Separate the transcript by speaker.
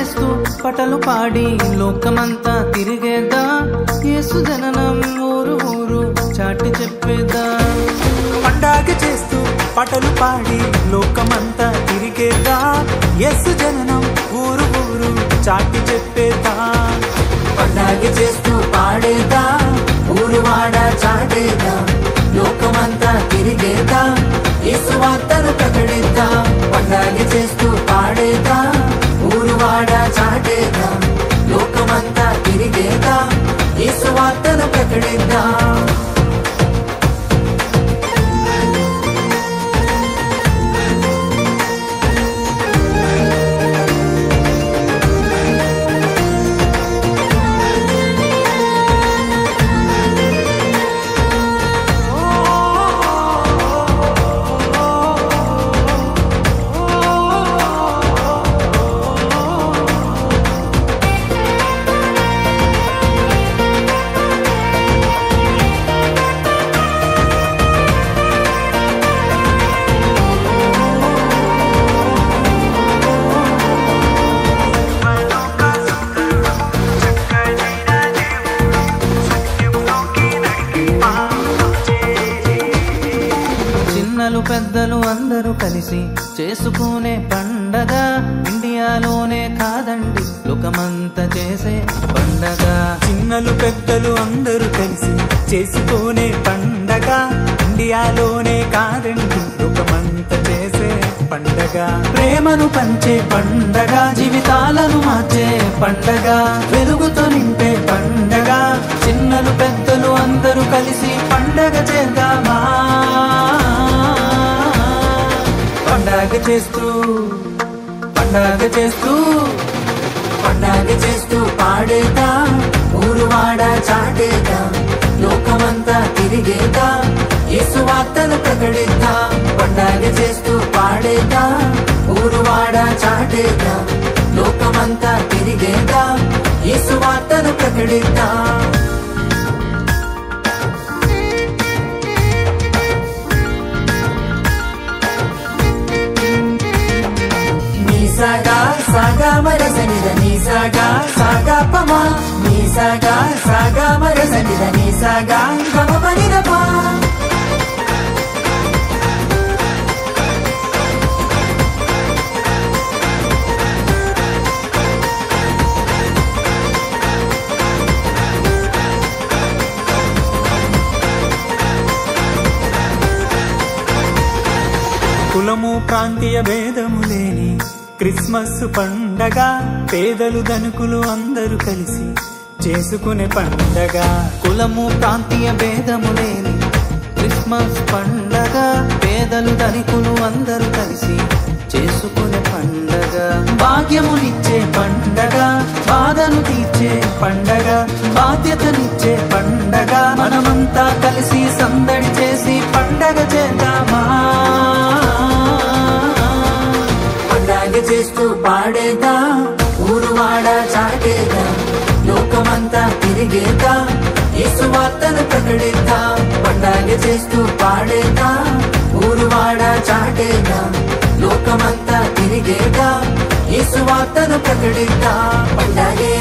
Speaker 1: చేస్తూ పాటలు పాడి లోకమంతా తిరిగేదా, యేసు జననం ఊరు ఊరు చాటి చెప్పేదా.
Speaker 2: పండగ చేస్తూ పాటలు పాడి లోకమంతా తిరిగేదా, యేసు జననం ఊరు ఊరు చాటి చెప్పేదా.
Speaker 3: పండగ చేస్తూ పాడేదా, ఊరు వాడ చాటేదా, లోకమంతా తిరిగేదా, యేసు వార్తను ప్రకటిద్దా. పండగ చేస్తూ పాడేదా, ఊరు వాడ చాటేదా, లోకమంతా తిరిగేదా, యేసు వార్తను ప్రకటిద్దా.
Speaker 1: చిన్నలు పెద్దలు అందరూ కలిసి చేసుకునే పండగ, ఇండియాలోనే కాదండి లోకమంతా చేసే పండగ.
Speaker 2: చిన్నలు పెద్దలు అందరూ కలిసి చేసుకునే పండగ, ఇండియాలోనే కాదండి లోకమంతా చేసే పండగ.
Speaker 1: ప్రేమను పంచే పండగ, జీవితాలను మార్చే పండగ, వెలుగుతో నింపే పండగ. చిన్నలు పెద్దలు అందరూ కలిసి పండగ చేద్దామా. పండగ చేస్తూ పండగ చేస్తూ
Speaker 3: పండగ చేస్తూ పాడేదా, ఊరు వాడ చాటేదా, లోకమంతా తిరిగేదా, యేసు వార్తను ప్రకటిద్దా. పండగ చేస్తూ పాడేదా, ఊరు వాడ చాటేదా, లోకమంతా తిరిగేదా, యేసు వార్తను ప్రకటిద్దా. నిసగా సాగా మరసనిద నిసగా సాగా పమా, నిసగా సాగా మరసనిద నిసగా గమ పరిదపా.
Speaker 2: కులము ప్రాంతీయ భేదము లేని క్రిస్మస్ పండగ, పేదలు ధనికులు అందరూ కలిసి చేసుకునే పండగ.
Speaker 1: కులము ప్రాంతీయ భేదము లేని క్రిస్మస్ పండగ, పేదలు ధనికులు అందరూ కలిసి చేసుకునే పండగ. భాగ్యమునిచ్చే పండగ, బాధను తీర్చే పండగ, బాధ్యతనిచ్చే పండగ. మనమంతా కలిసి సందడి చేసి పండగ చేద్దామా.
Speaker 3: పండగ చేస్తూ పాడేదా, ఊరు వాడ చాటేదా, లోకమంతా తిరిగేదా, యేసు వార్తను ప్రకటిద్దా. పండగ చేస్తూ పాడేదా, ఊరు వాడ చాటేదా, లోకమంతా తిరిగేదా, యేసు వార్తను ప్రకటిద్దా. పండగే